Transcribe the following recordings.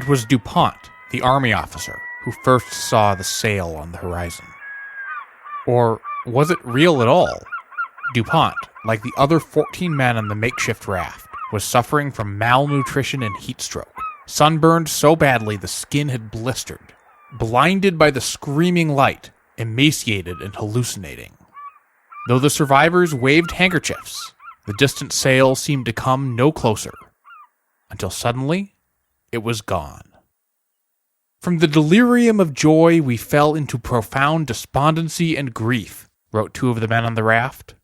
It was DuPont, the army officer, who first saw the sail on the horizon. Or was it real at all? DuPont, like the other 14 men on the makeshift raft, was suffering from malnutrition and heat stroke, sunburned so badly the skin had blistered, blinded by the screaming light, emaciated and hallucinating. Though the survivors waved handkerchiefs, the distant sail seemed to come no closer, until suddenly it was gone. From the delirium of joy we fell into profound despondency and grief, wrote two of the men on the raft.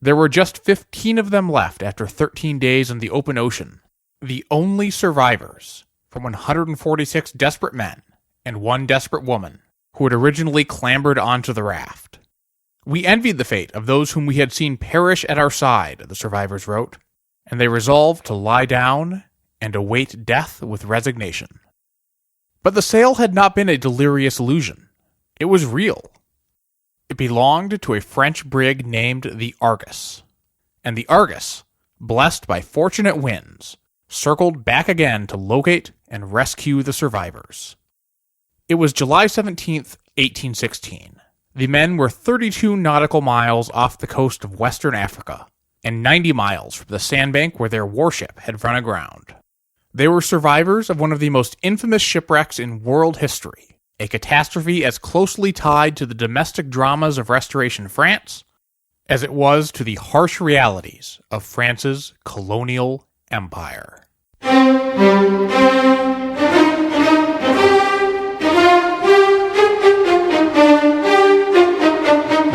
There were just 15 of them left after 13 days in the open ocean, the only survivors from 146 desperate men and one desperate woman who had originally clambered onto the raft. We envied the fate of those whom we had seen perish at our side, the survivors wrote, and they resolved to lie down and await death with resignation. But the sail had not been a delirious illusion. It was real. It belonged to a French brig named the Argus, and the Argus, blessed by fortunate winds, circled back again to locate and rescue the survivors. It was July 17th, 1816. The men were 32 nautical miles off the coast of Western Africa, and 90 miles from the sandbank where their warship had run aground. They were survivors of one of the most infamous shipwrecks in world history, a catastrophe as closely tied to the domestic dramas of Restoration France as it was to the harsh realities of France's colonial empire.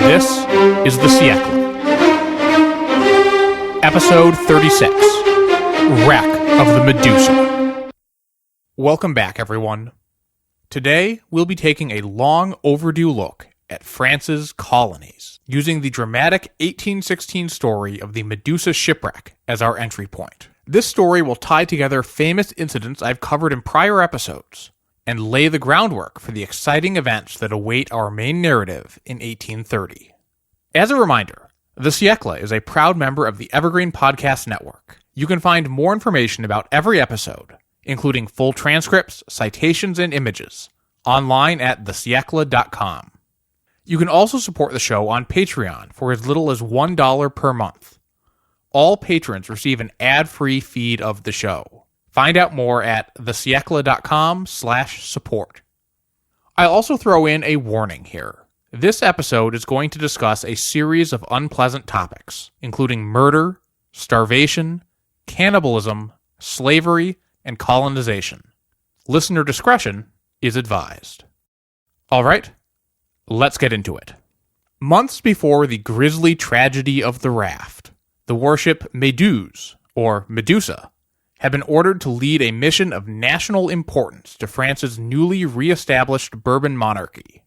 This is The Siècle. Episode 36, Wreck of the Medusa. Welcome back, everyone. Today, we'll be taking a long overdue look at France's colonies, using the dramatic 1816 story of the Medusa shipwreck as our entry point. This story will tie together famous incidents I've covered in prior episodes, and lay the groundwork for the exciting events that await our main narrative in 1830. As a reminder, The Siècle is a proud member of the Evergreen Podcast Network. You can find more information about every episode, including full transcripts, citations, and images, online at thesiecle.com. You can also support the show on Patreon for as little as $1 per month. All patrons receive an ad-free feed of the show. Find out more at thesiecle.com/support. I'll also throw in a warning here. This episode is going to discuss a series of unpleasant topics, including murder, starvation, cannibalism, slavery, and colonization. Listener discretion is advised. Alright, let's get into it. Months before the grisly tragedy of the Raft, the warship Medusa, or Medusa, had been ordered to lead a mission of national importance to France's newly re-established Bourbon monarchy,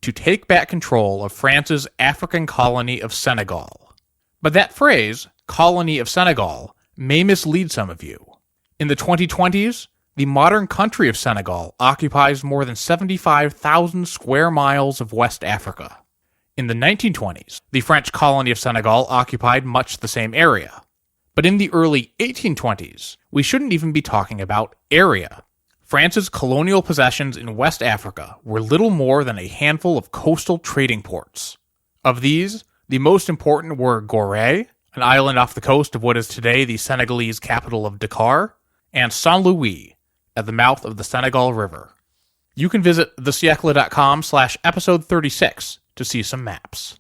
to take back control of France's African colony of Senegal. But that phrase, colony of Senegal, may mislead some of you. In the 2020s, the modern country of Senegal occupies more than 75,000 square miles of West Africa. In the 1920s, the French colony of Senegal occupied much the same area. But in the early 1820s, we shouldn't even be talking about area. France's colonial possessions in West Africa were little more than a handful of coastal trading ports. Of these, the most important were Gorée, an island off the coast of what is today the Senegalese capital of Dakar, and Saint-Louis, at the mouth of the Senegal River. You can visit thesiecle.com/episode 36 to see some maps.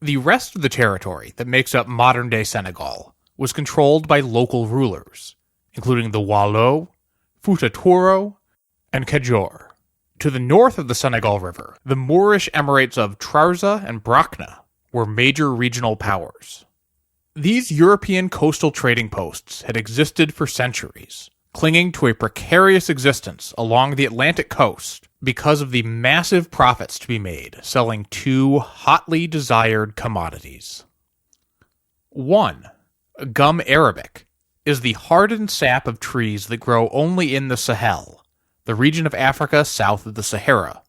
The rest of the territory that makes up modern-day Senegal was controlled by local rulers, including the Wallo, Fouta Touro, and Kajoor. To the north of the Senegal River, the Moorish emirates of Trarza and Brakna were major regional powers. These European coastal trading posts had existed for centuries, clinging to a precarious existence along the Atlantic coast because of the massive profits to be made selling two hotly desired commodities. 1. Gum arabic is the hardened sap of trees that grow only in the Sahel, the region of Africa south of the Sahara.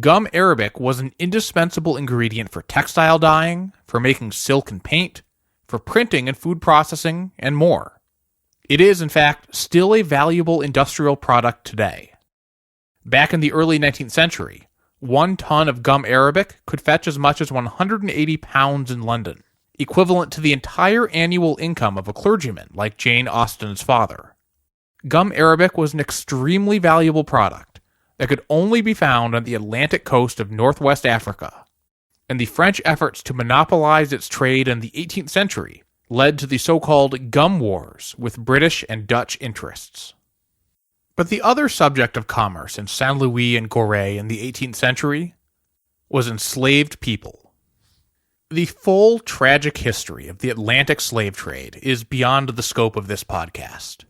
Gum arabic was an indispensable ingredient for textile dyeing, for making silk and paint, for printing and food processing, and more. It is, in fact, still a valuable industrial product today. Back in the early 19th century, 1 ton of gum arabic could fetch as much as 180 pounds in London, equivalent to the entire annual income of a clergyman like Jane Austen's father. Gum arabic was an extremely valuable product that could only be found on the Atlantic coast of northwest Africa, and the French efforts to monopolize its trade in the 18th century led to the so-called Gum Wars with British and Dutch interests. But the other subject of commerce in Saint Louis and Gorée in the 18th century was enslaved people. The full tragic history of the Atlantic slave trade is beyond the scope of this podcast,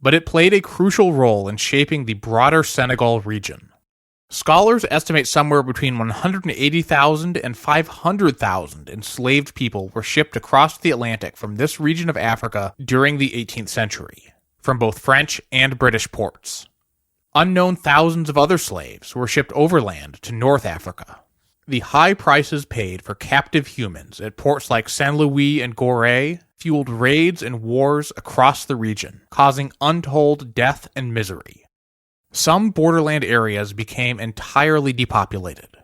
but it played a crucial role in shaping the broader Senegal region. Scholars estimate somewhere between 180,000 and 500,000 enslaved people were shipped across the Atlantic from this region of Africa during the 18th century, from both French and British ports. Unknown thousands of other slaves were shipped overland to North Africa. The high prices paid for captive humans at ports like Saint Louis and Gorée fueled raids and wars across the region, causing untold death and misery. Some borderland areas became entirely depopulated.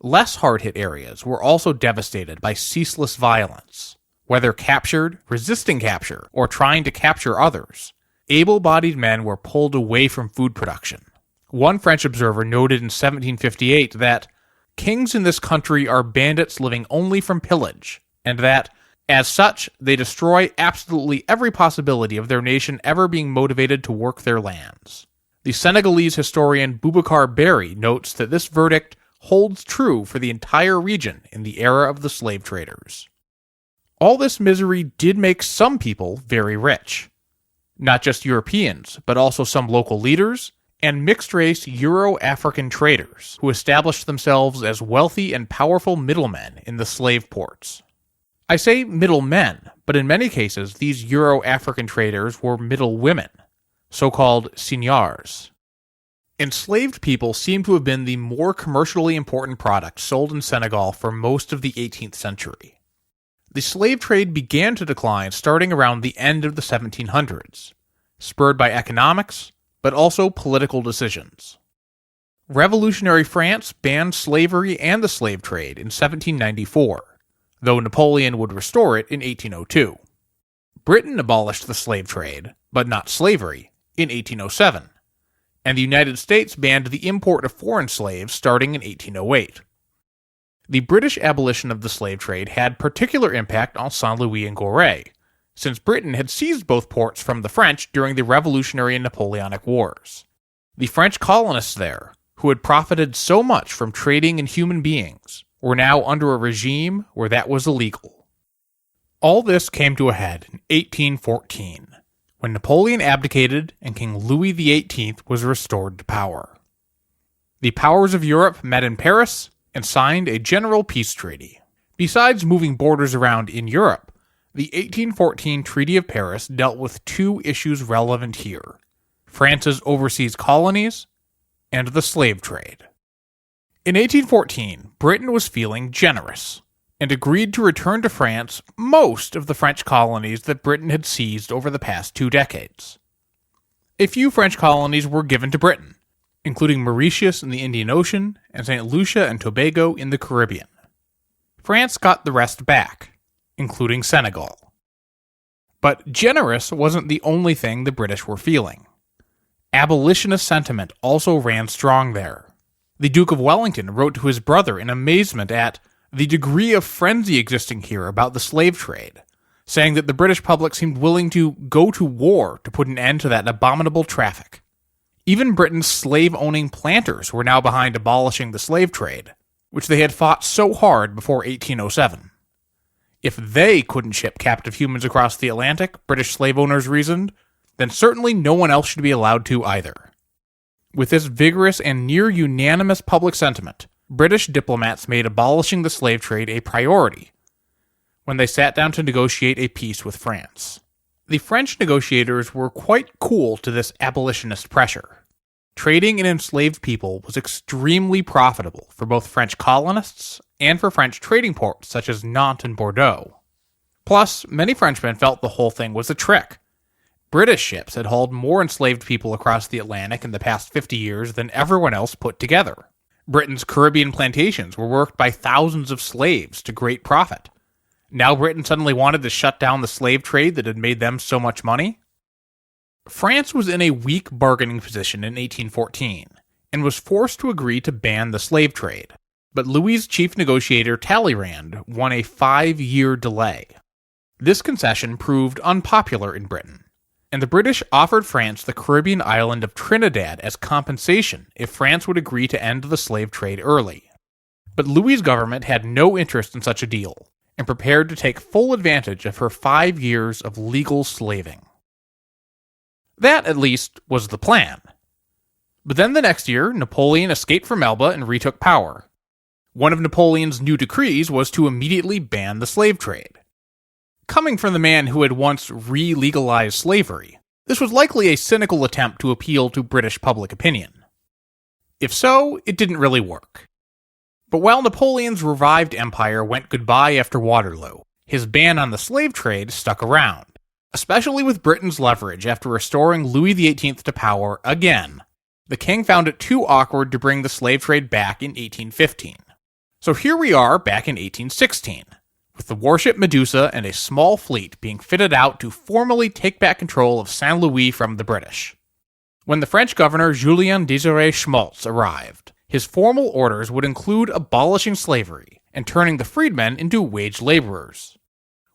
Less hard-hit areas were also devastated by ceaseless violence. Whether captured, resisting capture, or trying to capture others, able-bodied men were pulled away from food production. One French observer noted in 1758 that kings in this country are bandits living only from pillage, and that, as such, they destroy absolutely every possibility of their nation ever being motivated to work their lands. The Senegalese historian Boubacar Berry notes that this verdict holds true for the entire region in the era of the slave traders. All this misery did make some people very rich. Not just Europeans, but also some local leaders and mixed-race Euro-African traders who established themselves as wealthy and powerful middlemen in the slave ports. I say middlemen, but in many cases these Euro-African traders were middle women, so-called seigneurs. Enslaved people seem to have been the more commercially important product sold in Senegal for most of the 18th century. The slave trade began to decline starting around the end of the 1700s, spurred by economics, but also political decisions. Revolutionary France banned slavery and the slave trade in 1794, though Napoleon would restore it in 1802. Britain abolished the slave trade, but not slavery, in 1807, and the United States banned the import of foreign slaves starting in 1808. The British abolition of the slave trade had particular impact on Saint Louis and Gorée, since Britain had seized both ports from the French during the Revolutionary and Napoleonic Wars. The French colonists there, who had profited so much from trading in human beings, were now under a regime where that was illegal. All this came to a head in 1814, when Napoleon abdicated and King Louis XVIII was restored to power. The powers of Europe met in Paris and signed a general peace treaty. Besides moving borders around in Europe, the 1814 Treaty of Paris dealt with two issues relevant here: France's overseas colonies and the slave trade. In 1814, Britain was feeling generous and agreed to return to France most of the French colonies that Britain had seized over the past 2 decades. A few French colonies were given to Britain, including Mauritius in the Indian Ocean and St. Lucia and Tobago in the Caribbean. France got the rest back, including Senegal. But generous wasn't the only thing the British were feeling. Abolitionist sentiment also ran strong there. The Duke of Wellington wrote to his brother in amazement at the degree of frenzy existing here about the slave trade, saying that the British public seemed willing to go to war to put an end to that abominable traffic. Even Britain's slave-owning planters were now behind abolishing the slave trade, which they had fought so hard before 1807. If they couldn't ship captive humans across the Atlantic, British slave owners reasoned, then certainly no one else should be allowed to either. With this vigorous and near-unanimous public sentiment, British diplomats made abolishing the slave trade a priority when they sat down to negotiate a peace with France. The French negotiators were quite cool to this abolitionist pressure. Trading in enslaved people was extremely profitable for both French colonists and for French trading ports such as Nantes and Bordeaux. Plus, many Frenchmen felt the whole thing was a trick. British ships had hauled more enslaved people across the Atlantic in the past 50 years than everyone else put together. Britain's Caribbean plantations were worked by thousands of slaves to great profit. Now Britain suddenly wanted to shut down the slave trade that had made them so much money? France was in a weak bargaining position in 1814, and was forced to agree to ban the slave trade. But Louis's chief negotiator Talleyrand won a 5-year delay. This concession proved unpopular in Britain, and the British offered France the Caribbean island of Trinidad as compensation if France would agree to end the slave trade early. But Louis's government had no interest in such a deal, and prepared to take full advantage of her 5 years of legal slaving. That, at least, was the plan. But then the next year, Napoleon escaped from Elba and retook power. One of Napoleon's new decrees was to immediately ban the slave trade. Coming from the man who had once re-legalized slavery, this was likely a cynical attempt to appeal to British public opinion. If so, it didn't really work. But while Napoleon's revived empire went goodbye after Waterloo, his ban on the slave trade stuck around, especially with Britain's leverage after restoring Louis XVIII to power again. The king found it too awkward to bring the slave trade back in 1815. So here we are back in 1816, with the warship Medusa and a small fleet being fitted out to formally take back control of Saint Louis from the British. When the French governor Julien Désiré Schmaltz arrived, his formal orders would include abolishing slavery and turning the freedmen into wage laborers.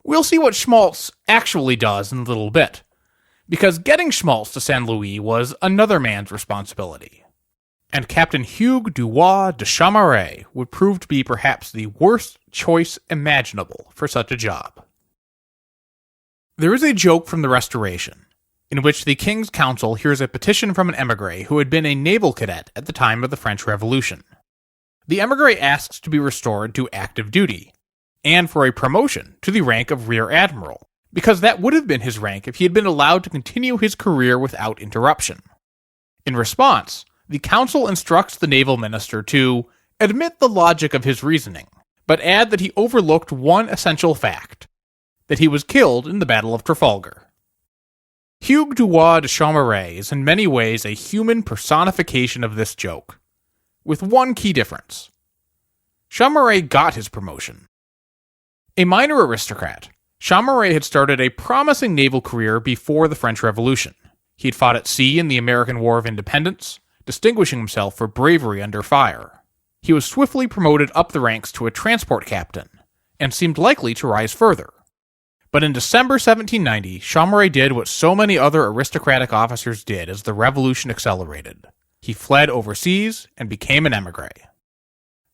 We'll see what Schmaltz actually does in a little bit, because getting Schmaltz to Saint Louis was another man's responsibility. And Captain Hugues Dubois de Chaumareix would prove to be perhaps the worst choice imaginable for such a job. There is a joke from the Restoration, in which the King's Council hears a petition from an émigré who had been a naval cadet at the time of the French Revolution. The émigré asks to be restored to active duty, and for a promotion to the rank of Rear Admiral, because that would have been his rank if he had been allowed to continue his career without interruption. In response, the council instructs the naval minister to admit the logic of his reasoning, but add that he overlooked one essential fact, that he was killed in the Battle of Trafalgar. Hugues Dubois de Chaumareix is in many ways a human personification of this joke, with one key difference. Chaumareix got his promotion. A minor aristocrat, Chaumareix had started a promising naval career before the French Revolution. He had fought at sea in the American War of Independence, distinguishing himself for bravery under fire. He was swiftly promoted up the ranks to a transport captain, and seemed likely to rise further. But in December 1790, Chaumareix did what so many other aristocratic officers did as the revolution accelerated. He fled overseas and became an émigré.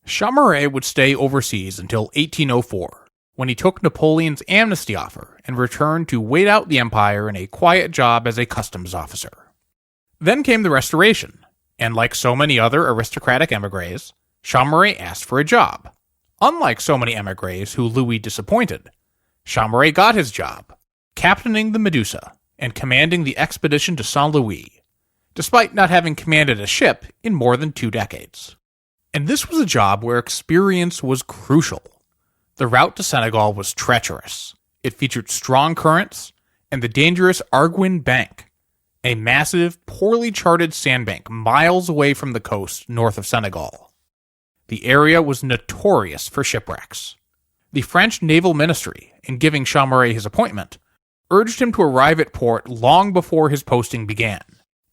Chaumareix would stay overseas until 1804, when he took Napoleon's amnesty offer and returned to wait out the empire in a quiet job as a customs officer. Then came the Restoration, and like so many other aristocratic émigrés, Chaumareix asked for a job. Unlike so many émigrés who Louis disappointed, Chaumareix got his job, captaining the Medusa and commanding the expedition to Saint Louis, despite not having commanded a ship in more than 2 decades. And this was a job where experience was crucial. The route to Senegal was treacherous. It featured strong currents and the dangerous Arguin Bank, a massive, poorly charted sandbank miles away from the coast north of Senegal. The area was notorious for shipwrecks. The French Naval Ministry, in giving Chaumareix his appointment, urged him to arrive at port long before his posting began,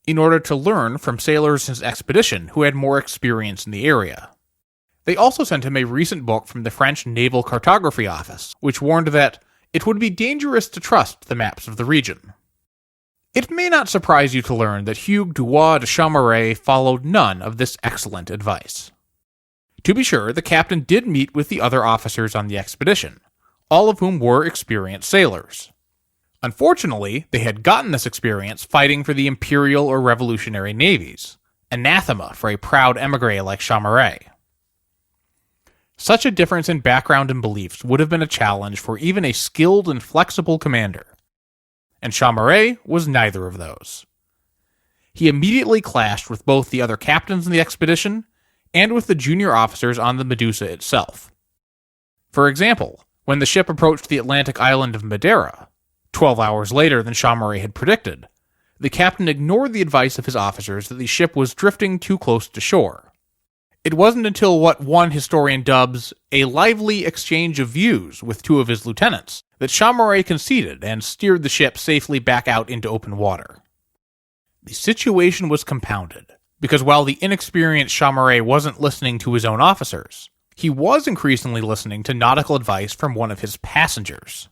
in order to learn from sailors in his expedition who had more experience in the area. They also sent him a recent book from the French Naval Cartography Office, which warned that it would be dangerous to trust the maps of the region. It may not surprise you to learn that Hugues Dubois de Chaumareix followed none of this excellent advice. To be sure, the captain did meet with the other officers on the expedition, all of whom were experienced sailors. Unfortunately, they had gotten this experience fighting for the imperial or revolutionary navies, anathema for a proud émigré like Chaumareix. Such a difference in background and beliefs would have been a challenge for even a skilled and flexible commander, and Chaumareix was neither of those. He immediately clashed with both the other captains in the expedition and with the junior officers on the Medusa itself. For example, when the ship approached the Atlantic island of Madeira, 12 hours later than Chamaré had predicted, the captain ignored the advice of his officers that the ship was drifting too close to shore. It wasn't until what one historian dubs a lively exchange of views with two of his lieutenants that Chamaré conceded and steered the ship safely back out into open water. The situation was compounded, because while the inexperienced Chamaré wasn't listening to his own officers, he was increasingly listening to nautical advice from one of his passengers.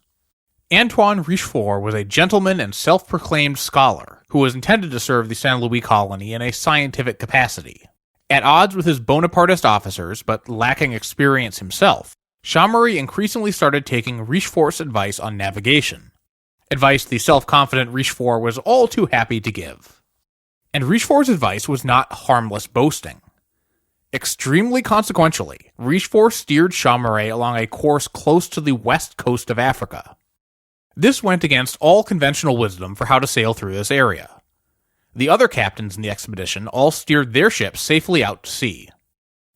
Antoine Richefort was a gentleman and self-proclaimed scholar who was intended to serve the Saint Louis colony in a scientific capacity. At odds with his Bonapartist officers, but lacking experience himself, Chamaré increasingly started taking Richefort's advice on navigation, advice the self-confident Richefort was all too happy to give. And Richefort's advice was not harmless boasting. Extremely consequentially, Richefort steered Chamaré along a course close to the west coast of Africa. This went against all conventional wisdom for how to sail through this area. The other captains in the expedition all steered their ships safely out to sea.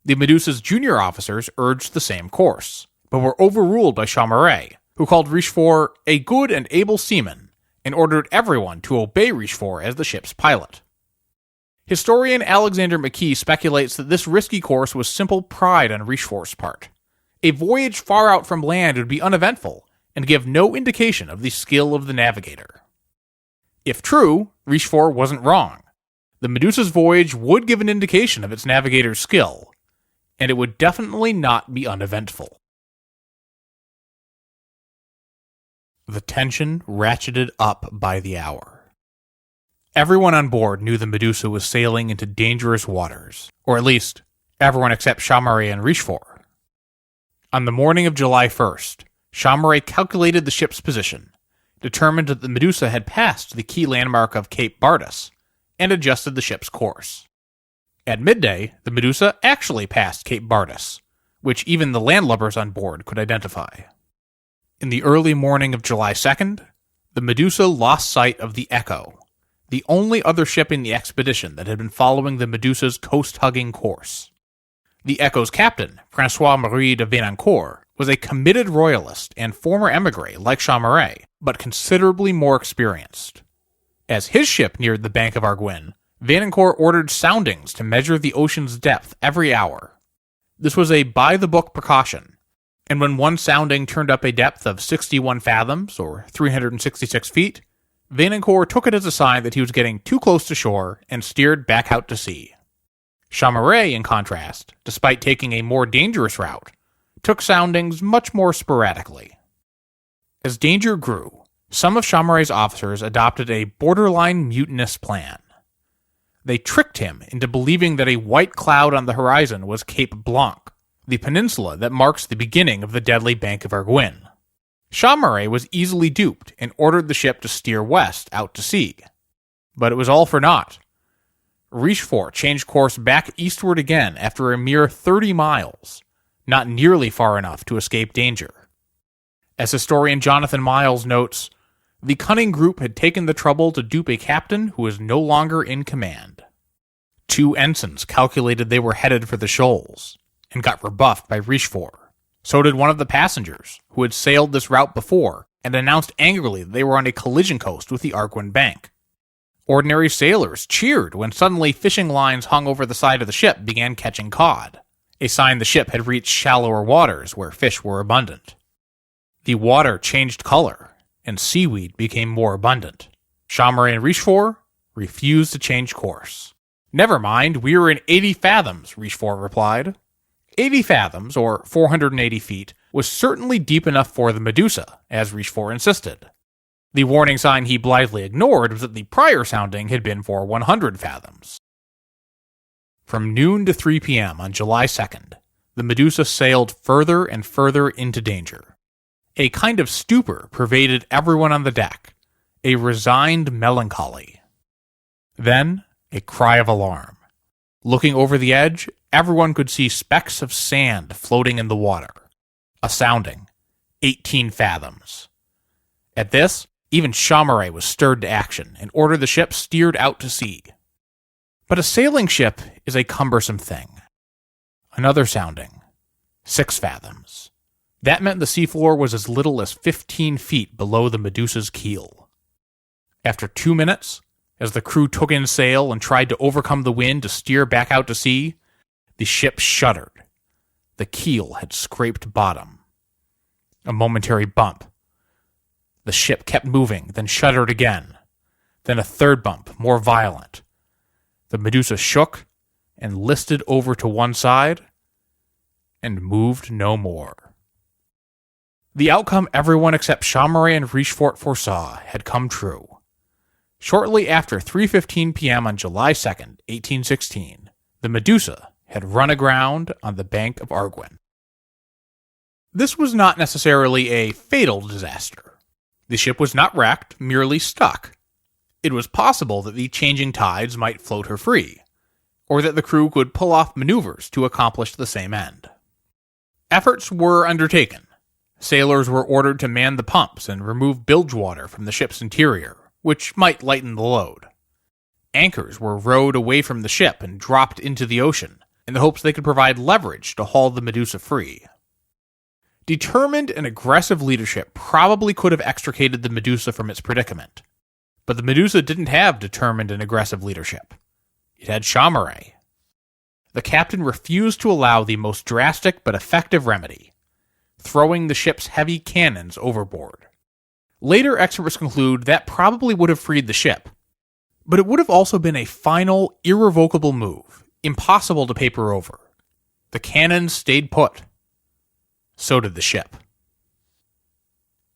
The Medusa's junior officers urged the same course, but were overruled by Chamaré, who called Richefort a good and able seaman, and ordered everyone to obey Richefort as the ship's pilot. Historian Alexander McKee speculates that this risky course was simple pride on Richefort's part. A voyage far out from land would be uneventful, and give no indication of the skill of the navigator. If true, Richefort wasn't wrong. The Medusa's voyage would give an indication of its navigator's skill, and it would definitely not be uneventful. The tension ratcheted up by the hour. Everyone on board knew the Medusa was sailing into dangerous waters, or at least, everyone except Chamaré and Richefort. On the morning of July 1st, Chamaré calculated the ship's position, determined that the Medusa had passed the key landmark of Cape Bardas, and adjusted the ship's course. At midday, the Medusa actually passed Cape Bardas, which even the landlubbers on board could identify. In the early morning of July 2nd, the Medusa lost sight of the Echo, the only other ship in the expedition that had been following the Medusa's coast-hugging course. The Echo's captain, François-Marie de Vainancourt, was a committed royalist and former émigré like Chamaré, but considerably more experienced. As his ship neared the bank of Arguin, Vainancourt ordered soundings to measure the ocean's depth every hour. This was a by-the-book precaution, and when one sounding turned up a depth of 61 fathoms, or 366 feet, Vainancourt took it as a sign that he was getting too close to shore and steered back out to sea. Chamaré, in contrast, despite taking a more dangerous route, took soundings much more sporadically. As danger grew, some of Chamaré's officers adopted a borderline mutinous plan. They tricked him into believing that a white cloud on the horizon was Cape Blanc, the peninsula that marks the beginning of the deadly Bank of Arguin. Chamaré was easily duped and ordered the ship to steer west out to sea. But it was all for naught. Richefort changed course back eastward again after a mere 30 miles, not nearly far enough to escape danger. As historian Jonathan Miles notes, the cunning group had taken the trouble to dupe a captain who was no longer in command. 2 ensigns calculated they were headed for the shoals, and got rebuffed by Richefort. So did one of the passengers, who had sailed this route before, and announced angrily that they were on a collision coast with the Arguin Bank. Ordinary sailors cheered when suddenly fishing lines hung over the side of the ship began catching cod, a sign the ship had reached shallower waters where fish were abundant. The water changed color, and seaweed became more abundant. Chamaré and Richefort refused to change course. "Never mind, we were in 80 fathoms, Richefort replied. 80 fathoms, or 480 feet, was certainly deep enough for the Medusa, as Richefort insisted. The warning sign he blithely ignored was that the prior sounding had been for 100 fathoms. From noon to 3 p.m. on July 2nd, the Medusa sailed further and further into danger. A kind of stupor pervaded everyone on the deck, a resigned melancholy. Then, a cry of alarm. Looking over the edge, everyone could see specks of sand floating in the water. A sounding, 18 fathoms. At this, even Chamaré was stirred to action and ordered the ship steered out to sea. But a sailing ship is a cumbersome thing. Another sounding, 6 fathoms. That meant the seafloor was as little as 15 feet below the Medusa's keel. After 2 minutes, as the crew took in sail and tried to overcome the wind to steer back out to sea, the ship shuddered. The keel had scraped bottom. A momentary bump. The ship kept moving, then shuddered again. Then a third bump, more violent. The Medusa shook and listed over to one side and moved no more. The outcome everyone except Chaumareix and Richefort foresaw had come true. Shortly after 3:15 p.m. on July 2nd, 1816, the Medusa had run aground on the bank of Arguin. This was not necessarily a fatal disaster. The ship was not wrecked, merely stuck. It was possible that the changing tides might float her free, or that the crew could pull off maneuvers to accomplish the same end. Efforts were undertaken. Sailors were ordered to man the pumps and remove bilge water from the ship's interior, which might lighten the load. Anchors were rowed away from the ship and dropped into the ocean, in the hopes they could provide leverage to haul the Medusa free. Determined and aggressive leadership probably could have extricated the Medusa from its predicament, but the Medusa didn't have determined and aggressive leadership. It had Chaumareix. The captain refused to allow the most drastic but effective remedy, throwing the ship's heavy cannons overboard. Later experts conclude that probably would have freed the ship, but it would have also been a final, irrevocable move, impossible to paper over. The cannons stayed put. So did the ship.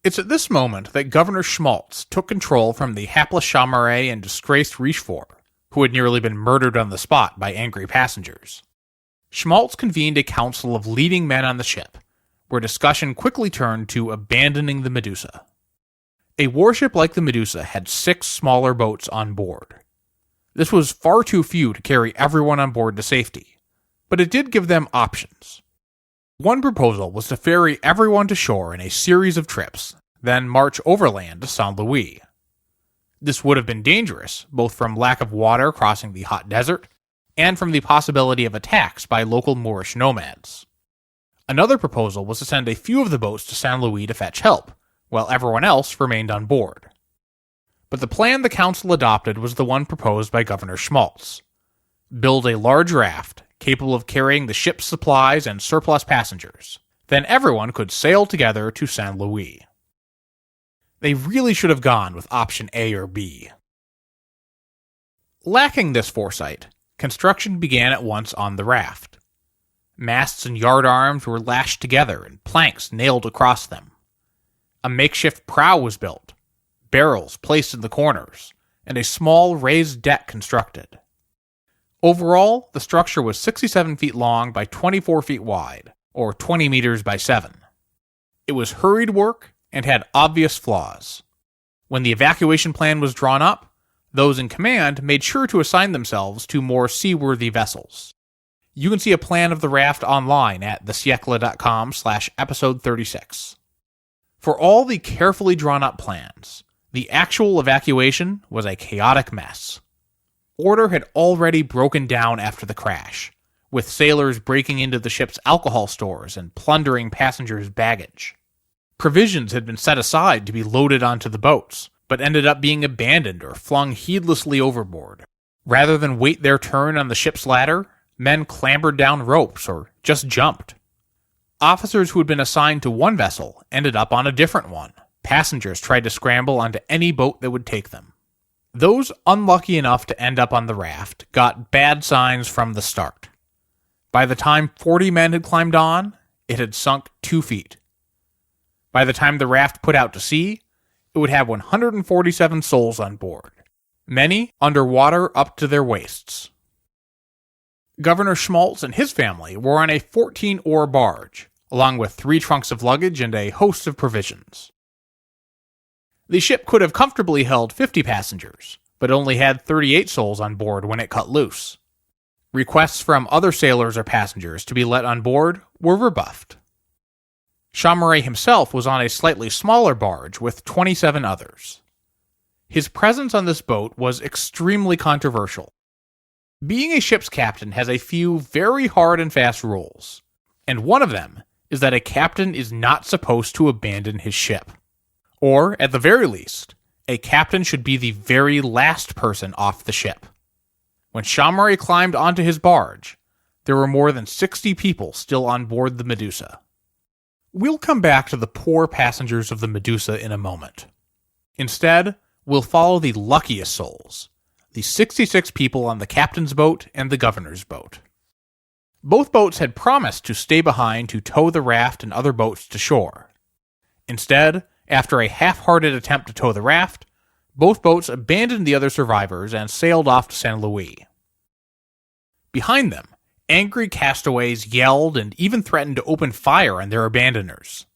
It's at this moment that Governor Schmaltz took control from the hapless Chaumareix and disgraced Richefort, who had nearly been murdered on the spot by angry passengers. Schmaltz convened a council of leading men on the ship, where discussion quickly turned to abandoning the Medusa. A warship like the Medusa had 6 smaller boats on board. This was far too few to carry everyone on board to safety, but it did give them options. One proposal was to ferry everyone to shore in a series of trips, then march overland to St. Louis. This would have been dangerous, both from lack of water crossing the hot desert, and from the possibility of attacks by local Moorish nomads. Another proposal was to send a few of the boats to St. Louis to fetch help, while everyone else remained on board. But the plan the council adopted was the one proposed by Governor Schmaltz. Build a large raft, capable of carrying the ship's supplies and surplus passengers. Then everyone could sail together to St. Louis. They really should have gone with option A or B. Lacking this foresight, construction began at once on the raft. Masts and yardarms were lashed together and planks nailed across them. A makeshift prow was built, barrels placed in the corners, and a small raised deck constructed. Overall, the structure was 67 feet long by 24 feet wide, or 20 meters by 7. It was hurried work and had obvious flaws. When the evacuation plan was drawn up, those in command made sure to assign themselves to more seaworthy vessels. You can see a plan of the raft online at thesiecle.com/episode 36. For all the carefully drawn up plans, the actual evacuation was a chaotic mess. Order had already broken down after the crash, with sailors breaking into the ship's alcohol stores and plundering passengers' baggage. Provisions had been set aside to be loaded onto the boats, but ended up being abandoned or flung heedlessly overboard. Rather than wait their turn on the ship's ladder, men clambered down ropes or just jumped. Officers who had been assigned to one vessel ended up on a different one. Passengers tried to scramble onto any boat that would take them. Those unlucky enough to end up on the raft got bad signs from the start. By the time 40 men had climbed on, it had sunk 2 feet. By the time the raft put out to sea, it would have 147 souls on board, many underwater up to their waists. Governor Schmaltz and his family were on a 14-oar barge, along with 3 trunks of luggage and a host of provisions. The ship could have comfortably held 50 passengers, but only had 38 souls on board when it cut loose. Requests from other sailors or passengers to be let on board were rebuffed. Chaumareix himself was on a slightly smaller barge with 27 others. His presence on this boat was extremely controversial. Being a ship's captain has a few very hard and fast rules, and one of them is that a captain is not supposed to abandon his ship. Or, at the very least, a captain should be the very last person off the ship. When Chaumurey climbed onto his barge, there were more than 60 people still on board the Medusa. We'll come back to the poor passengers of the Medusa in a moment. Instead, we'll follow the luckiest souls, the 66 people on the captain's boat and the governor's boat. Both boats had promised to stay behind to tow the raft and other boats to shore. Instead, after a half-hearted attempt to tow the raft, both boats abandoned the other survivors and sailed off to St. Louis. Behind them, angry castaways yelled and even threatened to open fire on their abandoners.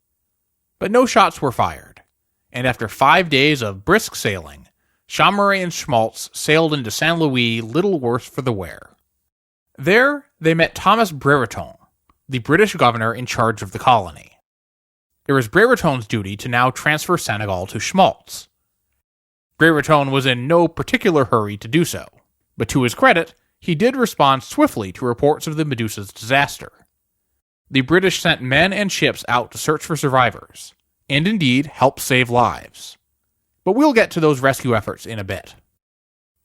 But no shots were fired, and after 5 days of brisk sailing, Chaumurey and Schmaltz sailed into St. Louis little worse for the wear. There, they met Thomas Brereton, the British governor in charge of the colony. It was Brereton's duty to now transfer Senegal to Schmaltz. Brereton was in no particular hurry to do so, but to his credit, he did respond swiftly to reports of the Medusa's disaster. The British sent men and ships out to search for survivors, and indeed help save lives. But we'll get to those rescue efforts in a bit.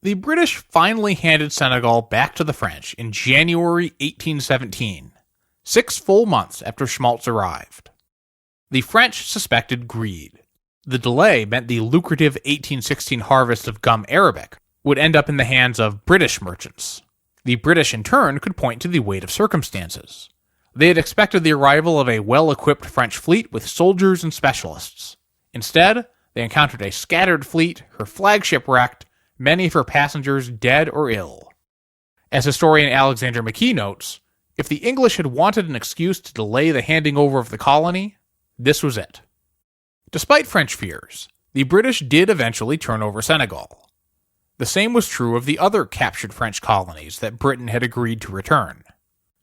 The British finally handed Senegal back to the French in January 1817, 6 full months after Schmaltz arrived. The French suspected greed. The delay meant the lucrative 1816 harvest of gum arabic would end up in the hands of British merchants. The British, in turn, could point to the weight of circumstances. They had expected the arrival of a well-equipped French fleet with soldiers and specialists. Instead, they encountered a scattered fleet, her flagship wrecked, many of her passengers dead or ill. As historian Alexander McKee notes, if the English had wanted an excuse to delay the handing over of the colony, this was it. Despite French fears, the British did eventually turn over Senegal. The same was true of the other captured French colonies that Britain had agreed to return.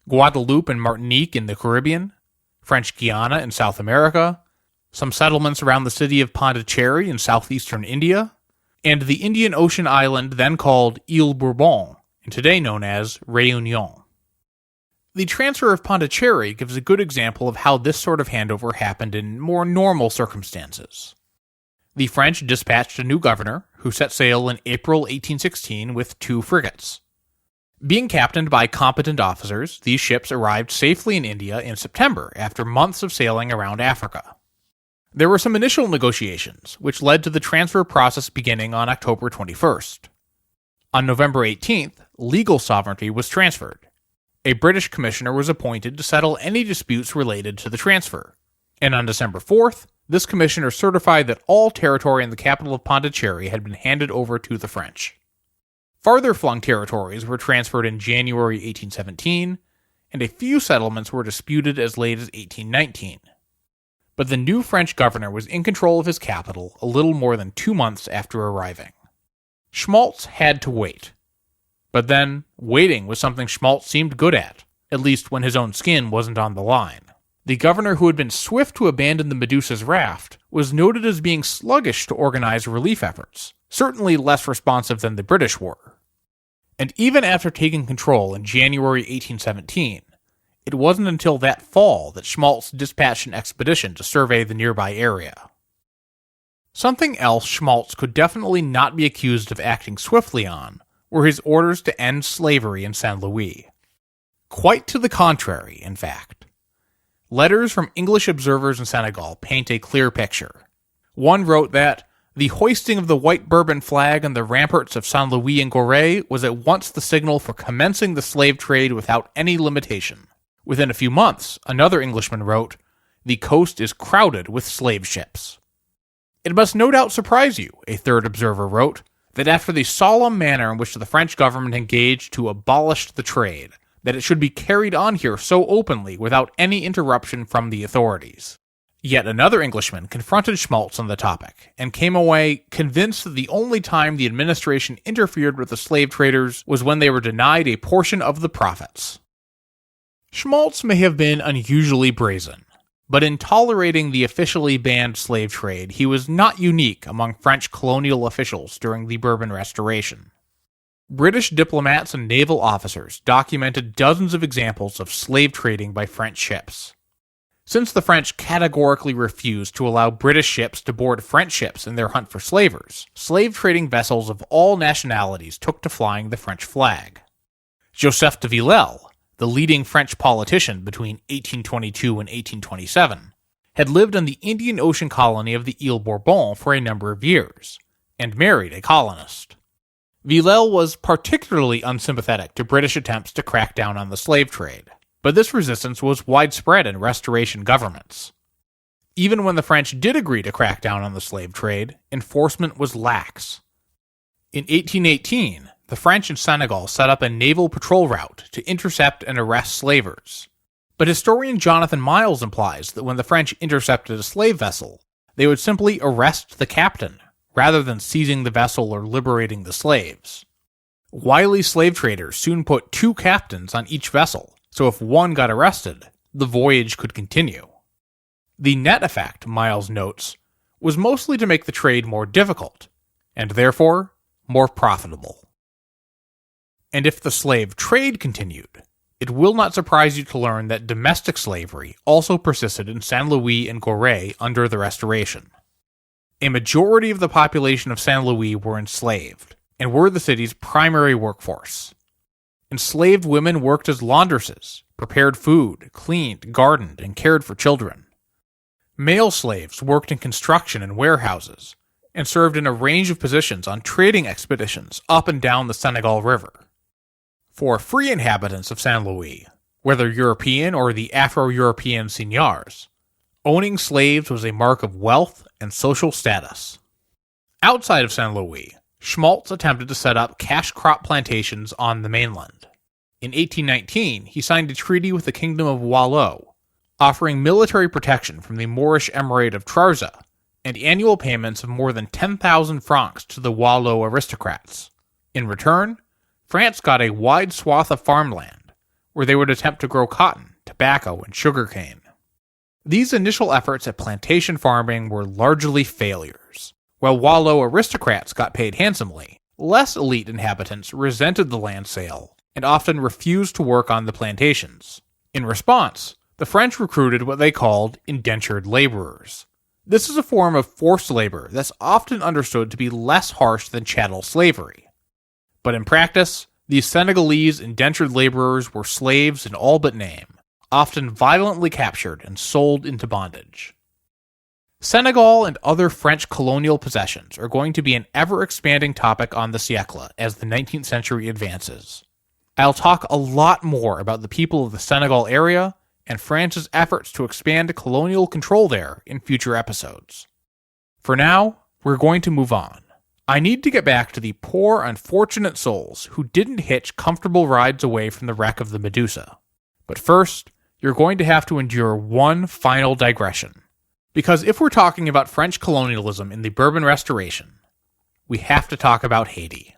Guadeloupe and Martinique in the Caribbean, French Guiana in South America, some settlements around the city of Pondicherry in southeastern India, and the Indian Ocean island then called Île Bourbon, and today known as Réunion. The transfer of Pondicherry gives a good example of how this sort of handover happened in more normal circumstances. The French dispatched a new governor, who set sail in April 1816 with 2 frigates. Being captained by competent officers, these ships arrived safely in India in September after months of sailing around Africa. There were some initial negotiations, which led to the transfer process beginning on October 21st. On November 18th, legal sovereignty was transferred. A British commissioner was appointed to settle any disputes related to the transfer, and on December 4th, this commissioner certified that all territory in the capital of Pondicherry had been handed over to the French. Farther flung territories were transferred in January 1817, and a few settlements were disputed as late as 1819. But the new French governor was in control of his capital a little more than 2 months after arriving. Schmaltz had to wait. But then, waiting was something Schmaltz seemed good at least when his own skin wasn't on the line. The governor who had been swift to abandon the Medusa's raft was noted as being sluggish to organize relief efforts, certainly less responsive than the British were. And even after taking control in January 1817, it wasn't until that fall that Schmaltz dispatched an expedition to survey the nearby area. Something else Schmaltz could definitely not be accused of acting swiftly on were his orders to end slavery in St. Louis. Quite to the contrary, in fact. Letters from English observers in Senegal paint a clear picture. One wrote that the hoisting of the white Bourbon flag on the ramparts of St. Louis and Gorée was at once the signal for commencing the slave trade without any limitation. Within a few months, another Englishman wrote, "The coast is crowded with slave ships." It must no doubt surprise you, a third observer wrote, that after the solemn manner in which the French government engaged to abolish the trade, that it should be carried on here so openly without any interruption from the authorities. Yet another Englishman confronted Schmaltz on the topic, and came away convinced that the only time the administration interfered with the slave traders was when they were denied a portion of the profits. Schmaltz may have been unusually brazen, but in tolerating the officially banned slave trade, he was not unique among French colonial officials during the Bourbon Restoration. British diplomats and naval officers documented dozens of examples of slave trading by French ships. Since the French categorically refused to allow British ships to board French ships in their hunt for slavers, slave-trading vessels of all nationalities took to flying the French flag. Joseph de Villèle, the leading French politician between 1822 and 1827, had lived on the Indian Ocean colony of the Île Bourbon for a number of years, and married a colonist. Villèle was particularly unsympathetic to British attempts to crack down on the slave trade, but this resistance was widespread in Restoration governments. Even when the French did agree to crack down on the slave trade, enforcement was lax. In 1818, the French in Senegal set up a naval patrol route to intercept and arrest slavers. But historian Jonathan Miles implies that when the French intercepted a slave vessel, they would simply arrest the captain, rather than seizing the vessel or liberating the slaves. Wily slave traders soon put 2 captains on each vessel, so if one got arrested, the voyage could continue. The net effect, Miles notes, was mostly to make the trade more difficult, and therefore more profitable. And if the slave trade continued, it will not surprise you to learn that domestic slavery also persisted in Saint Louis and Gorée under the Restoration. A majority of the population of Saint Louis were enslaved, and were the city's primary workforce. Enslaved women worked as laundresses, prepared food, cleaned, gardened, and cared for children. Male slaves worked in construction and warehouses, and served in a range of positions on trading expeditions up and down the Senegal River. For free inhabitants of Saint Louis, whether European or the Afro-European seigneurs, owning slaves was a mark of wealth and social status. Outside of Saint Louis, Schmaltz attempted to set up cash crop plantations on the mainland. In 1819, he signed a treaty with the Kingdom of Wallo, offering military protection from the Moorish Emirate of Trarza, and annual payments of more than 10,000 francs to the Wallo aristocrats. In return, France got a wide swath of farmland, where they would attempt to grow cotton, tobacco, and sugarcane. These initial efforts at plantation farming were largely failures. While Wallo aristocrats got paid handsomely, less elite inhabitants resented the land sale and often refused to work on the plantations. In response, the French recruited what they called indentured laborers. This is a form of forced labor that's often understood to be less harsh than chattel slavery. But in practice, these Senegalese indentured laborers were slaves in all but name, often violently captured and sold into bondage. Senegal and other French colonial possessions are going to be an ever-expanding topic on the siècle as the 19th century advances. I'll talk a lot more about the people of the Senegal area and France's efforts to expand colonial control there in future episodes. For now, we're going to move on. I need to get back to the poor, unfortunate souls who didn't hitch comfortable rides away from the wreck of the Medusa. But first, you're going to have to endure one final digression. Because if we're talking about French colonialism in the Bourbon Restoration, we have to talk about Haiti.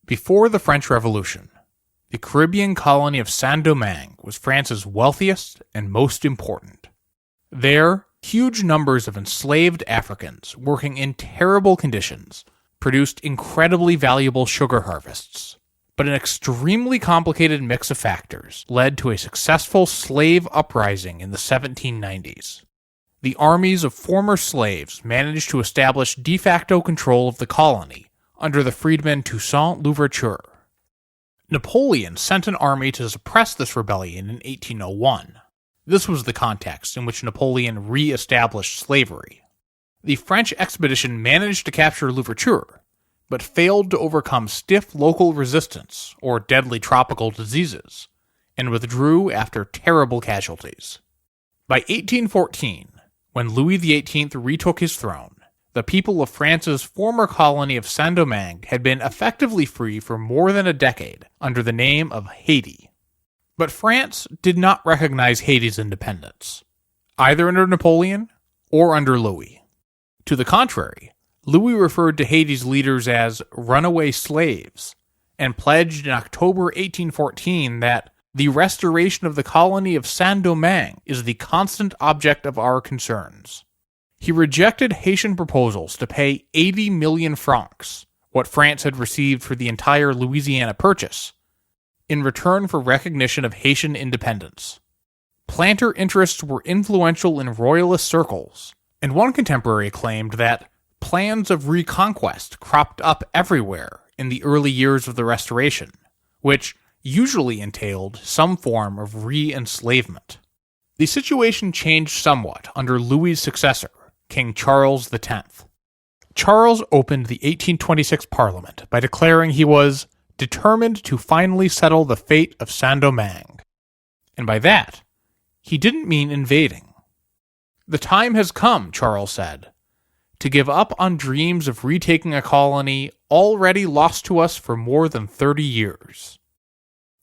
Before the French Revolution, the Caribbean colony of Saint-Domingue was France's wealthiest and most important. There, huge numbers of enslaved Africans working in terrible conditions produced incredibly valuable sugar harvests. But an extremely complicated mix of factors led to a successful slave uprising in the 1790s. The armies of former slaves managed to establish de facto control of the colony under the freedman Toussaint Louverture. Napoleon sent an army to suppress this rebellion in 1801. This was the context in which Napoleon re-established slavery. The French expedition managed to capture Louverture, but failed to overcome stiff local resistance or deadly tropical diseases, and withdrew after terrible casualties. By 1814, when Louis XVIII retook his throne, the people of France's former colony of Saint-Domingue had been effectively free for more than a decade under the name of Haiti. But France did not recognize Haiti's independence, either under Napoleon or under Louis. To the contrary, Louis referred to Haiti's leaders as runaway slaves, and pledged in October 1814 that the restoration of the colony of Saint-Domingue is the constant object of our concerns. He rejected Haitian proposals to pay 80 million francs, what France had received for the entire Louisiana Purchase, in return for recognition of Haitian independence. planter interests were influential in royalist circles, and one contemporary claimed that plans of reconquest cropped up everywhere in the early years of the Restoration, which usually entailed some form of re-enslavement. The situation changed somewhat under Louis's successor, King Charles X. Charles opened the 1826 Parliament by declaring he was determined to finally settle the fate of Saint-Domingue. And by that, he didn't mean invading. The time has come, Charles said, to give up on dreams of retaking a colony already lost to us for more than 30 years.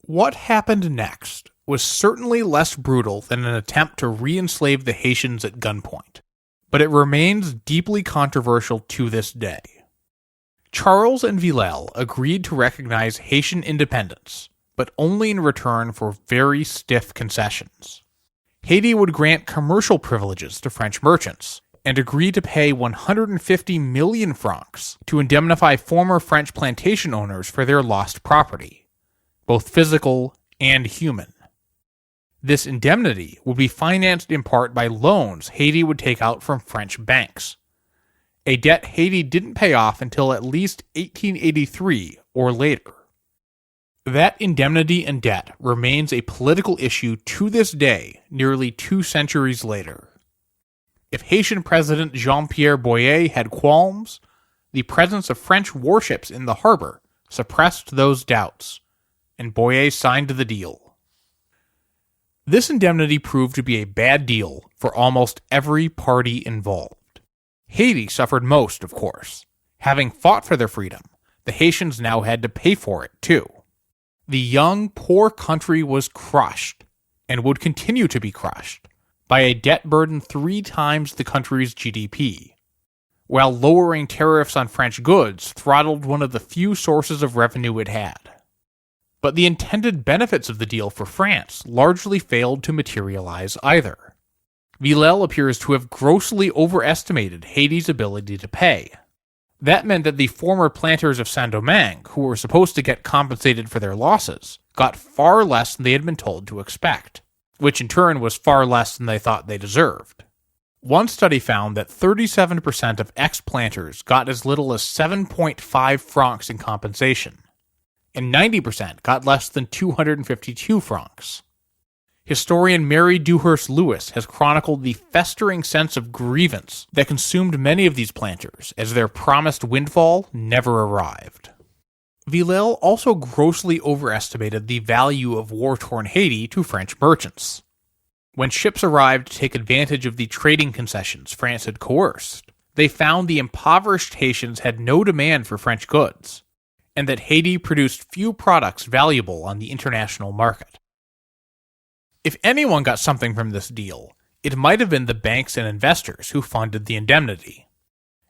What happened next was certainly less brutal than an attempt to re-enslave the Haitians at gunpoint, but it remains deeply controversial to this day. Charles and Villèle agreed to recognize Haitian independence, but only in return for very stiff concessions. Haiti would grant commercial privileges to French merchants, and agree to pay 150 million francs to indemnify former French plantation owners for their lost property, both physical and human. This indemnity would be financed in part by loans Haiti would take out from French banks, a debt Haiti didn't pay off until at least 1883 or later. That indemnity and debt remains a political issue to this day, nearly 2 centuries later. If Haitian President Jean-Pierre Boyer had qualms, the presence of French warships in the harbor suppressed those doubts, and Boyer signed the deal. This indemnity proved to be a bad deal for almost every party involved. Haiti suffered most, of course. Having fought for their freedom, the Haitians now had to pay for it, too. The young, poor country was crushed, and would continue to be crushed, by a debt burden 3 times the country's GDP, while lowering tariffs on French goods throttled one of the few sources of revenue it had. But the intended benefits of the deal for France largely failed to materialize either. Villèle appears to have grossly overestimated Haiti's ability to pay. That meant that the former planters of Saint-Domingue, who were supposed to get compensated for their losses, got far less than they had been told to expect, which in turn was far less than they thought they deserved. One study found that 37% of ex-planters got as little as 7.5 francs in compensation, and 90% got less than 252 francs. Historian Mary Dewhurst Lewis has chronicled the festering sense of grievance that consumed many of these planters as their promised windfall never arrived. Villèle also grossly overestimated the value of war-torn Haiti to French merchants. When ships arrived to take advantage of the trading concessions France had coerced, they found the impoverished Haitians had no demand for French goods, and that Haiti produced few products valuable on the international market. If anyone got something from this deal, it might have been the banks and investors who funded the indemnity.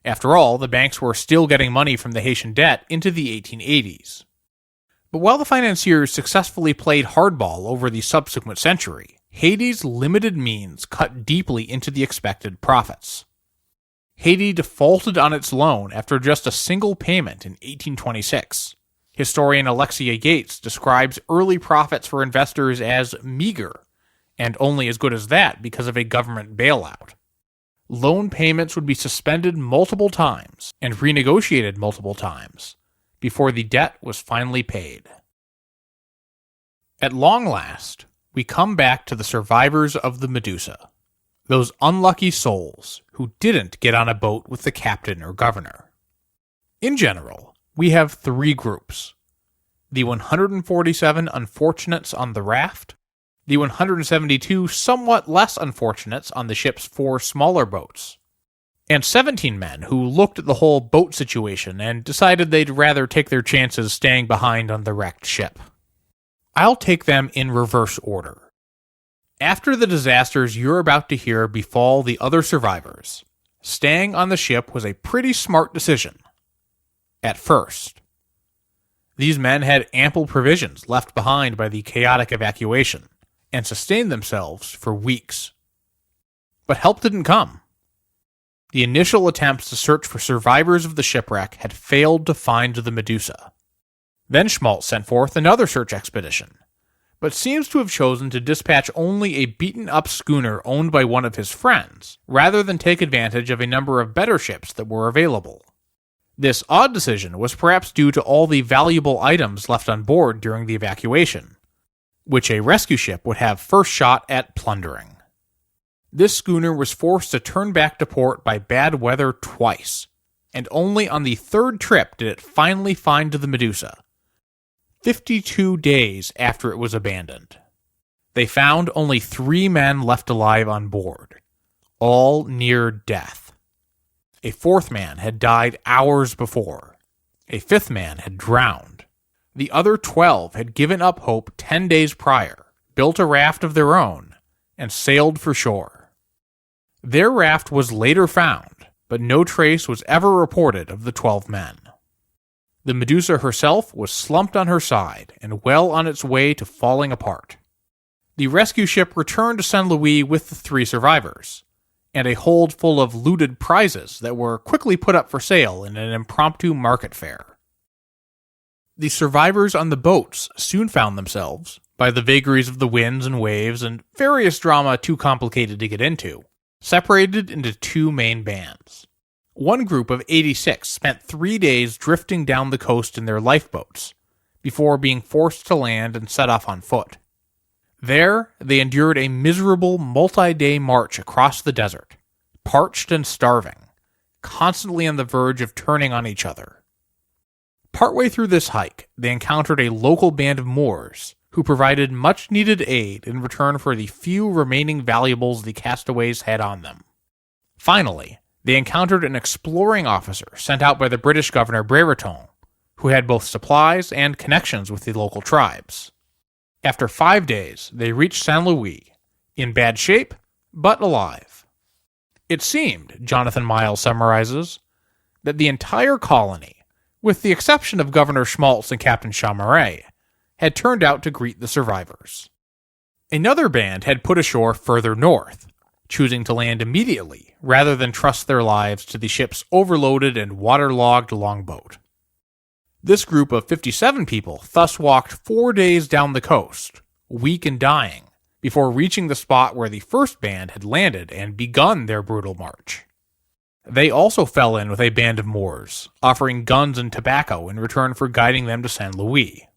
After all, the banks were still getting money from the Haitian debt into the 1880s. But while the financiers successfully played hardball over the subsequent century, Haiti's limited means cut deeply into the expected profits. Haiti defaulted on its loan after just a single payment in 1826. Historian Alexia Yates describes early profits for investors as meager, and only as good as that because of a government bailout. Loan payments would be suspended multiple times and renegotiated multiple times before the debt was finally paid. At long last, we come back to the survivors of the Medusa, those unlucky souls who didn't get on a boat with the captain or governor. In general, we have 3 groups: the 147 unfortunates on the Raft, the 172 somewhat less unfortunates on the ship's 4 smaller boats, and 17 men who looked at the whole boat situation and decided they'd rather take their chances staying behind on the wrecked ship. I'll take them in reverse order. After the disasters you're about to hear befall the other survivors, staying on the ship was a pretty smart decision. At first. These men had ample provisions left behind by the chaotic evacuation, and sustained themselves for weeks. But help didn't come. The initial attempts to search for survivors of the shipwreck had failed to find the Medusa. Then Schmaltz sent forth another search expedition, but seems to have chosen to dispatch only a beaten-up schooner owned by one of his friends, rather than take advantage of a number of better ships that were available. This odd decision was perhaps due to all the valuable items left on board during the evacuation, which a rescue ship would have first shot at plundering. This schooner was forced to turn back to port by bad weather twice, and only on the third trip did it finally find the Medusa, 52 days after it was abandoned. They found only 3 men left alive on board, all near death. A 4th man had died hours before. A 5th man had drowned. The other 12 had given up hope 10 days prior, built a raft of their own, and sailed for shore. Their raft was later found, but no trace was ever reported of the 12 men. The Medusa herself was slumped on her side and well on its way to falling apart. The rescue ship returned to St. Louis with the 3 survivors, and a hold full of looted prizes that were quickly put up for sale in an impromptu market fair. The survivors on the boats soon found themselves, by the vagaries of the winds and waves and various drama too complicated to get into, separated into 2 main bands. One group of 86 spent 3 days drifting down the coast in their lifeboats, before being forced to land and set off on foot. There, they endured a miserable multi-day march across the desert, parched and starving, constantly on the verge of turning on each other. Partway through this hike, they encountered a local band of Moors, who provided much-needed aid in return for the few remaining valuables the castaways had on them. Finally, they encountered an exploring officer sent out by the British governor Brereton, who had both supplies and connections with the local tribes. After 5 days, they reached St. Louis, in bad shape, but alive. It seemed, Jonathan Miles summarizes, that the entire colony, with the exception of Governor Schmaltz and Captain Chamaret, had turned out to greet the survivors. Another band had put ashore further north, choosing to land immediately rather than trust their lives to the ship's overloaded and waterlogged longboat. This group of 57 people thus walked 4 days down the coast, weak and dying, before reaching the spot where the first band had landed and begun their brutal march. They also fell in with a band of Moors, offering guns and tobacco in return for guiding them to St. Louis.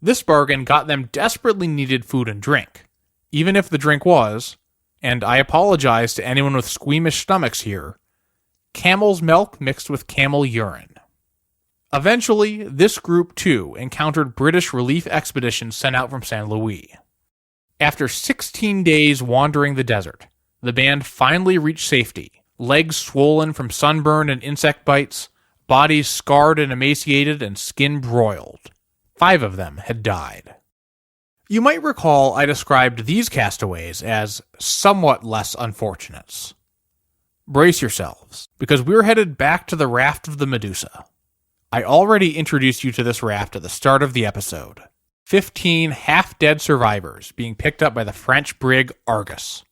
This bargain got them desperately needed food and drink, even if the drink was, and I apologize to anyone with squeamish stomachs here, camel's milk mixed with camel urine. Eventually, this group too encountered British relief expeditions sent out from St. Louis. After 16 days wandering the desert, the band finally reached safety, legs swollen from sunburn and insect bites, bodies scarred and emaciated, and skin broiled. 5 of them had died. You might recall I described these castaways as somewhat less unfortunates. Brace yourselves, because we're headed back to the raft of the Medusa. I already introduced you to this raft at the start of the episode. 15 half-dead survivors being picked up by the French brig Argus.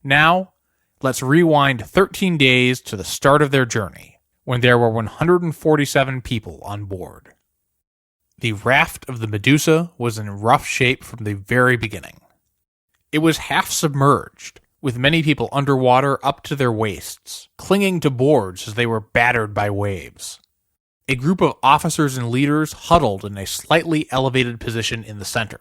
Now, let's rewind 13 days to the start of their journey, when there were 147 people on board. The raft of the Medusa was in rough shape from the very beginning. It was half submerged, with many people underwater up to their waists, clinging to boards as they were battered by waves. A group of officers and leaders huddled in a slightly elevated position in the center.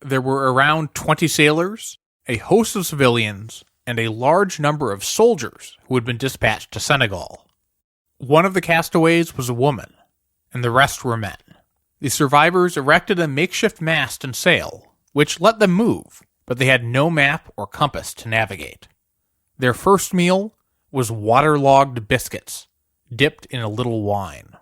There were around 20 sailors, a host of civilians, and a large number of soldiers who had been dispatched to Senegal. One of the castaways was a woman, and the rest were men. The survivors erected a makeshift mast and sail, which let them move, but they had no map or compass to navigate. Their first meal was waterlogged biscuits, dipped in a little wine.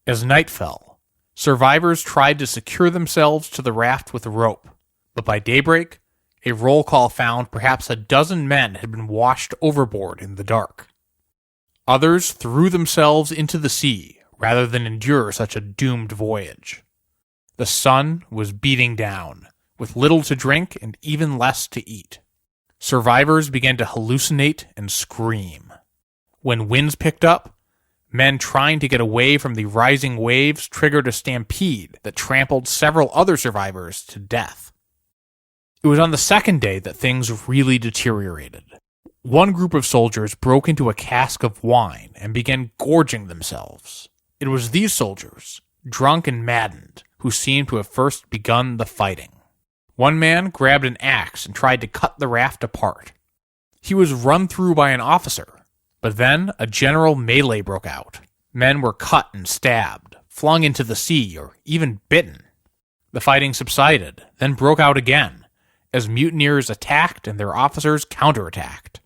As night fell, survivors tried to secure themselves to the raft with a rope, but by daybreak, a roll call found perhaps a dozen men had been washed overboard in the dark. Others threw themselves into the sea rather than endure such a doomed voyage. The sun was beating down, with little to drink and even less to eat. Survivors began to hallucinate and scream. When winds picked up, Men trying to get away from the rising waves triggered a stampede that trampled several other survivors to death. It was on the second day that things really deteriorated. One group of soldiers broke into a cask of wine and began gorging themselves. It was these soldiers, drunk and maddened, who seemed to have first begun the fighting. One man grabbed an axe and tried to cut the raft apart. He was run through by an officer, but then a general melee broke out. Men were cut and stabbed, flung into the sea, or even bitten. The fighting subsided, then broke out again, as mutineers attacked and their officers counterattacked.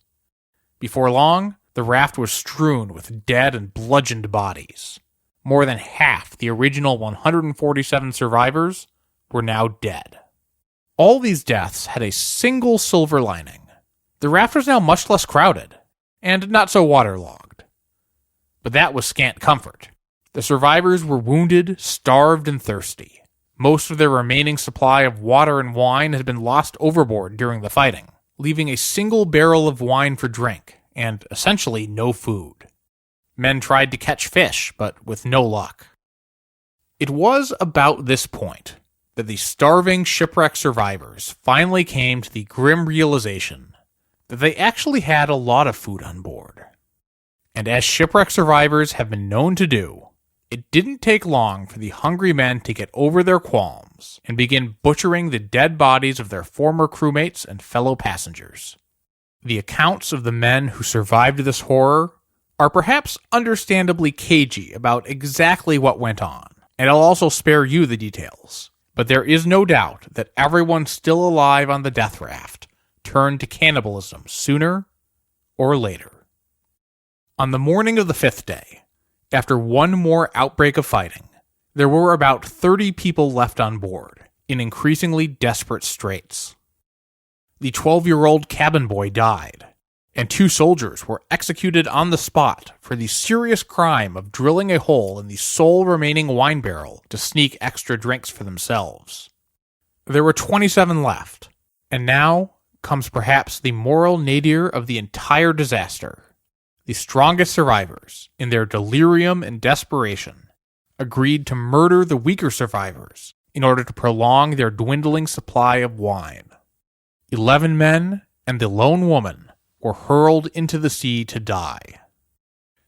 Before long, the raft was strewn with dead and bludgeoned bodies. More than half the original 147 survivors were now dead. All these deaths had a single silver lining. The raft was now much less crowded, and not so waterlogged. But that was scant comfort. The survivors were wounded, starved, and thirsty. Most of their remaining supply of water and wine had been lost overboard during the fighting, leaving a single barrel of wine for drink, and essentially no food. Men tried to catch fish, but with no luck. It was about this point that the starving shipwreck survivors finally came to the grim realization that they actually had a lot of food on board. And as shipwreck survivors have been known to do, it didn't take long for the hungry men to get over their qualms and begin butchering the dead bodies of their former crewmates and fellow passengers. The accounts of the men who survived this horror are perhaps understandably cagey about exactly what went on, and I'll also spare you the details. But there is no doubt that everyone still alive on the death raft turned to cannibalism sooner or later. On the morning of the fifth day, after one more outbreak of fighting, there were about 30 people left on board, in increasingly desperate straits. The 12-year-old cabin boy died, and 2 soldiers were executed on the spot for the serious crime of drilling a hole in the sole remaining wine barrel to sneak extra drinks for themselves. There were 27 left, and now comes perhaps the moral nadir of the entire disaster. The strongest survivors, in their delirium and desperation, agreed to murder the weaker survivors in order to prolong their dwindling supply of wine. 11 men and the lone woman were hurled into the sea to die.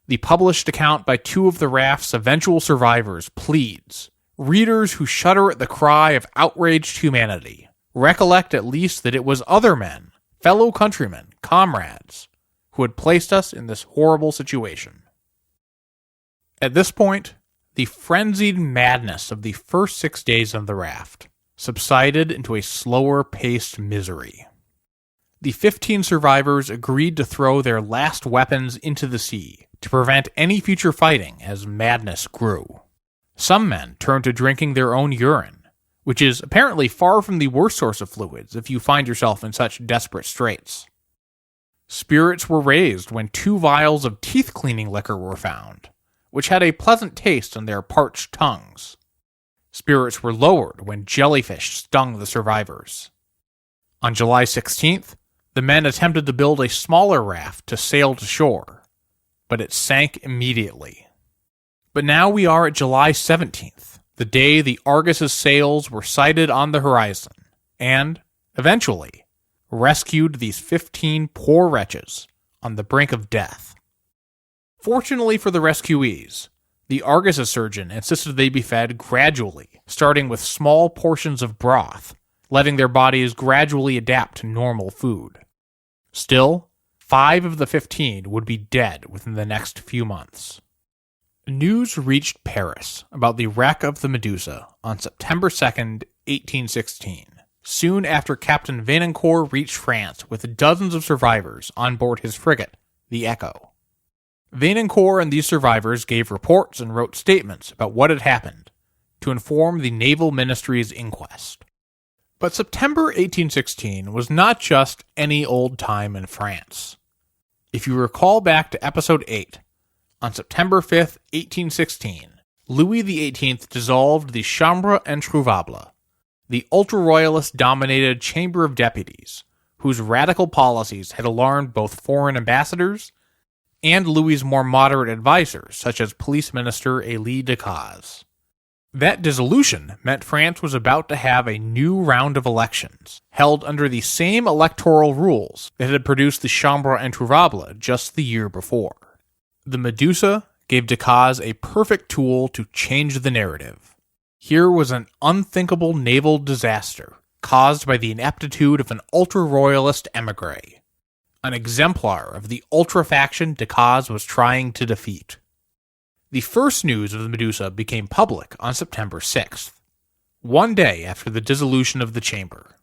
The published account by 2 of the raft's eventual survivors pleads, readers who shudder at the cry of outraged humanity, recollect at least that it was other men, fellow countrymen, comrades, who had placed us in this horrible situation. At this point, the frenzied madness of the first 6 days on the raft subsided into a slower-paced misery. The 15 survivors agreed to throw their last weapons into the sea to prevent any future fighting as madness grew. Some men turned to drinking their own urine, which is apparently far from the worst source of fluids if you find yourself in such desperate straits. Spirits were raised when 2 vials of teeth-cleaning liquor were found, which had a pleasant taste on their parched tongues. Spirits were lowered when jellyfish stung the survivors. On July 16th, the men attempted to build a smaller raft to sail to shore, but it sank immediately. But now we are at July 17th, the day the Argus's sails were sighted on the horizon, and, eventually, rescued these 15 poor wretches on the brink of death. Fortunately for the rescuees, the Argus's surgeon insisted they be fed gradually, starting with small portions of broth, letting their bodies gradually adapt to normal food. Still, 5 of the 15 would be dead within the next few months. News reached Paris about the wreck of the Medusa on September 2nd, 1816. Soon after Captain Vainencourt reached France with dozens of survivors on board his frigate, the Echo. Vainencourt and these survivors gave reports and wrote statements about what had happened to inform the Naval Ministry's inquest. But September 1816 was not just any old time in France. If you recall back to episode 8, on September 5th, 1816, Louis XVIII dissolved the Chambre Introuvable, the ultra-royalist-dominated Chamber of Deputies, whose radical policies had alarmed both foreign ambassadors and Louis's more moderate advisors, such as Police Minister Élie Decazes. That dissolution meant France was about to have a new round of elections, held under the same electoral rules that had produced the Chambre introuvable just the year before. The Medusa gave Decazes a perfect tool to change the narrative. Here was an unthinkable naval disaster caused by the ineptitude of an ultra-royalist émigré, an exemplar of the ultra-faction Decazes was trying to defeat. The first news of the Medusa became public on September 6th, one day after the dissolution of the chamber.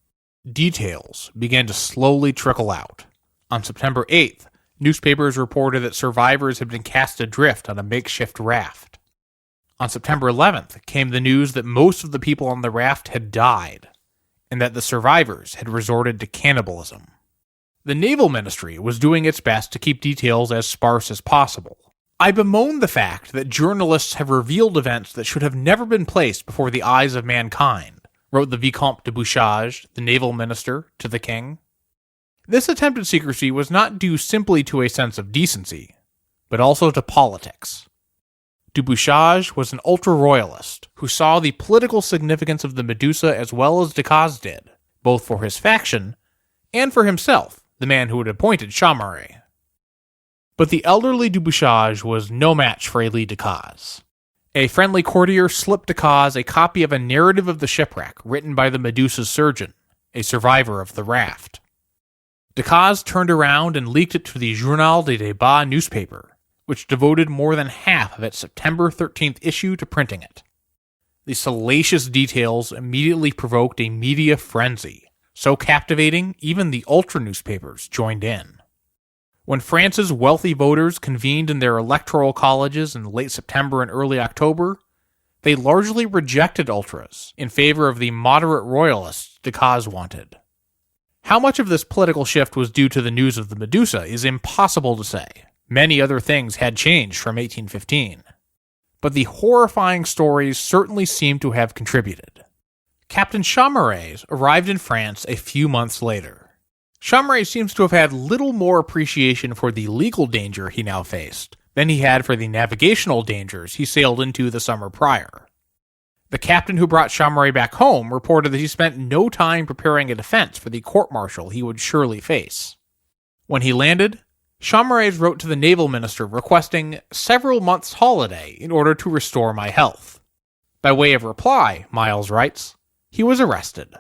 Details began to slowly trickle out. On September 8th, newspapers reported that survivors had been cast adrift on a makeshift raft. On September 11th came the news that most of the people on the raft had died, and that the survivors had resorted to cannibalism. The Naval Ministry was doing its best to keep details as sparse as possible. I bemoan the fact that journalists have revealed events that should have never been placed before the eyes of mankind, wrote the Vicomte de Bouchage, the naval minister, to the king. This attempted secrecy was not due simply to a sense of decency, but also to politics. De Bouchage was an ultra-royalist who saw the political significance of the Medusa as well as Decazes did, both for his faction and for himself, the man who had appointed Chamaré. But the elderly de Bouchage was no match for Élie Decazes. A friendly courtier slipped Decazes a copy of a narrative of the shipwreck written by the Medusa's surgeon, a survivor of the raft. Decazes turned around and leaked it to the Journal des Débats newspaper, which devoted more than half of its September 13th issue to printing it. The salacious details immediately provoked a media frenzy, so captivating even the ultra newspapers joined in. When France's wealthy voters convened in their electoral colleges in late September and early October, they largely rejected ultras in favor of the moderate royalists Decazes wanted. How much of this political shift was due to the news of the Medusa is impossible to say. Many other things had changed from 1815. But the horrifying stories certainly seem to have contributed. Captain Chamaré arrived in France a few months later. Chamaré seems to have had little more appreciation for the legal danger he now faced than he had for the navigational dangers he sailed into the summer prior. The captain who brought Chamaré back home reported that he spent no time preparing a defense for the court-martial he would surely face. When he landed, Chamaré wrote to the naval minister requesting several months' holiday in order to restore my health. By way of reply, Miles writes, he was arrested.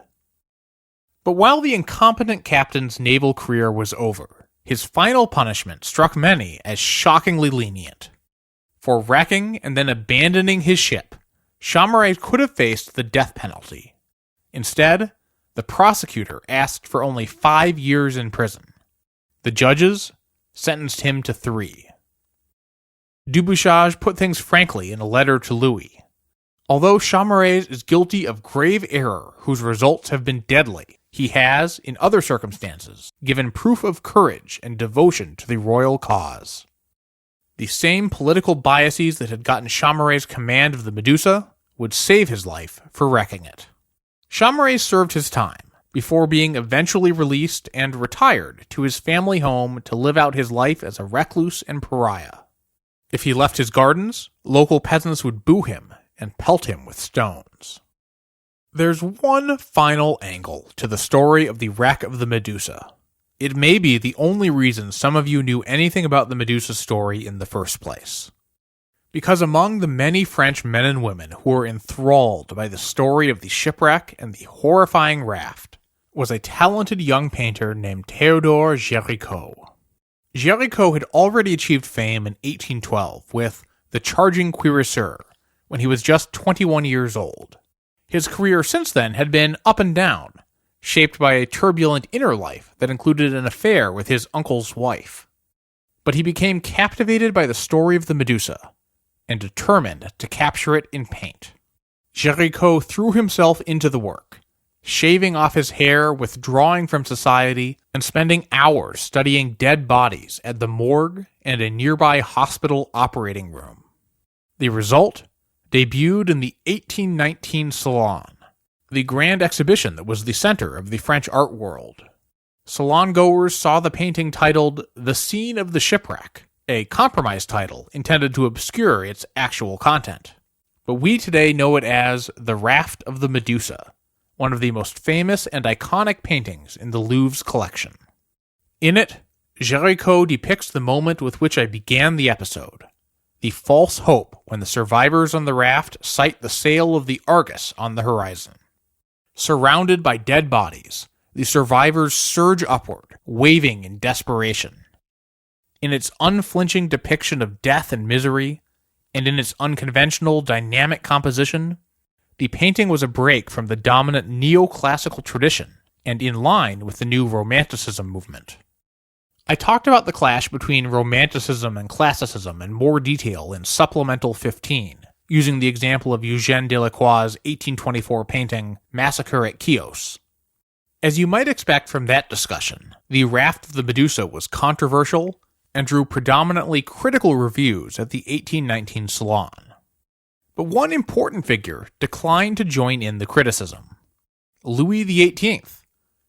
But while the incompetent captain's naval career was over, his final punishment struck many as shockingly lenient. For wrecking and then abandoning his ship, Chamaré could have faced the death penalty. Instead, the prosecutor asked for only 5 years in prison. The judges sentenced him to 3. Du Bouchage put things frankly in a letter to Louis. Although Chamaré is guilty of grave error whose results have been deadly, he has, in other circumstances, given proof of courage and devotion to the royal cause. The same political biases that had gotten Chamaré's command of the Medusa would save his life for wrecking it. Chamaré served his time, before being eventually released and retired to his family home to live out his life as a recluse and pariah. If he left his gardens, local peasants would boo him and pelt him with stones. There's one final angle to the story of the wreck of the Medusa. It may be the only reason some of you knew anything about the Medusa story in the first place. Because among the many French men and women who were enthralled by the story of the shipwreck and the horrifying raft was a talented young painter named Théodore Géricault. Géricault had already achieved fame in 1812 with The Charging Cuirassier when he was just 21 years old. His career since then had been up and down, shaped by a turbulent inner life that included an affair with his uncle's wife. But he became captivated by the story of the Medusa, and determined to capture it in paint. Géricault threw himself into the work, shaving off his hair, withdrawing from society, and spending hours studying dead bodies at the morgue and a nearby hospital operating room. The result debuted in the 1819 Salon, the grand exhibition that was the center of the French art world. Salon goers saw the painting titled The Scene of the Shipwreck a compromise title intended to obscure its actual content. But we today know it as the Raft of the Medusa, one of the most famous and iconic paintings in the Louvre's collection. In it, Géricault depicts the moment with which I began the episode, the false hope when the survivors on the raft sight the sail of the Argus on the horizon. Surrounded by dead bodies, the survivors surge upward, waving in desperation. In its unflinching depiction of death and misery, and in its unconventional, dynamic composition, the painting was a break from the dominant neoclassical tradition and in line with the new Romanticism movement. I talked about the clash between Romanticism and Classicism in more detail in Supplemental 15, using the example of Eugène Delacroix's 1824 painting Massacre at Chios. As you might expect from that discussion, the Raft of the Medusa was controversial and drew predominantly critical reviews at the 1819 Salon. But one important figure declined to join in the criticism: Louis XVIII,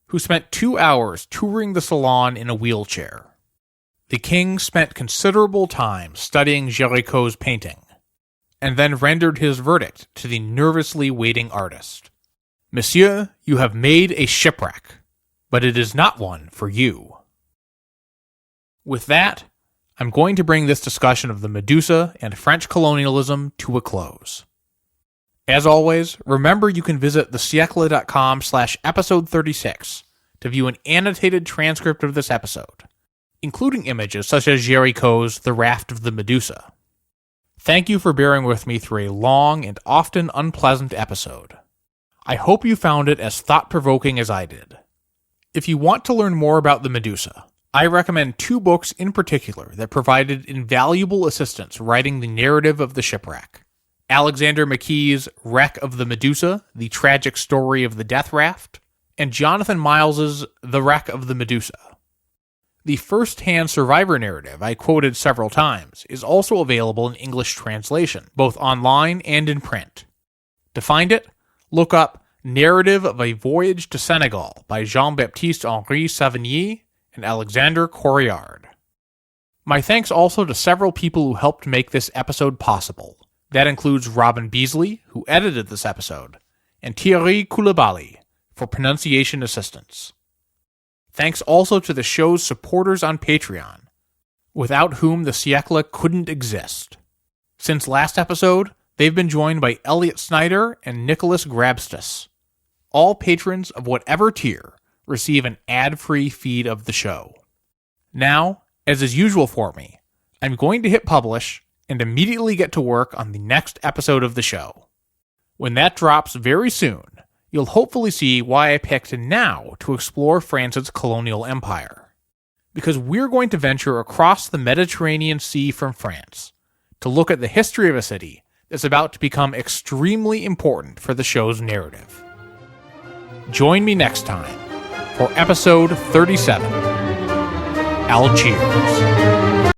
who spent 2 hours touring the Salon in a wheelchair. The king spent considerable time studying Géricault's painting, and then rendered his verdict to the nervously waiting artist. "Monsieur, you have made a shipwreck, but it is not one for you." With that, I'm going to bring this discussion of the Medusa and French colonialism to a close. As always, remember you can visit thesiècle.com/episode 36 to view an annotated transcript of this episode, including images such as Géricault's The Raft of the Medusa. Thank you for bearing with me through a long and often unpleasant episode. I hope you found it as thought-provoking as I did. If you want to learn more about the Medusa, I recommend 2 books in particular that provided invaluable assistance writing the narrative of the shipwreck: Alexander McKee's Wreck of the Medusa, The Tragic Story of the Death Raft, and Jonathan Miles's The Wreck of the Medusa. The first-hand survivor narrative I quoted several times is also available in English translation, both online and in print. To find it, look up Narrative of a Voyage to Senegal by Jean-Baptiste-Henri Savigny and Alexander Corriard. My thanks also to several people who helped make this episode possible. That includes Robin Beasley, who edited this episode, and Thierry Koulibaly for pronunciation assistance. Thanks also to the show's supporters on Patreon, without whom the Siècle couldn't exist. Since last episode, they've been joined by Elliot Snyder and Nicholas Grabstus. All patrons of whatever tier receive an ad-free feed of the show. Now, as is usual for me, I'm going to hit publish and immediately get to work on the next episode of the show. When that drops very soon, you'll hopefully see why I picked now to explore France's colonial empire. Because we're going to venture across the Mediterranean Sea from France to look at the history of a city that's about to become extremely important for the show's narrative. Join me next time for episode 37, Algiers.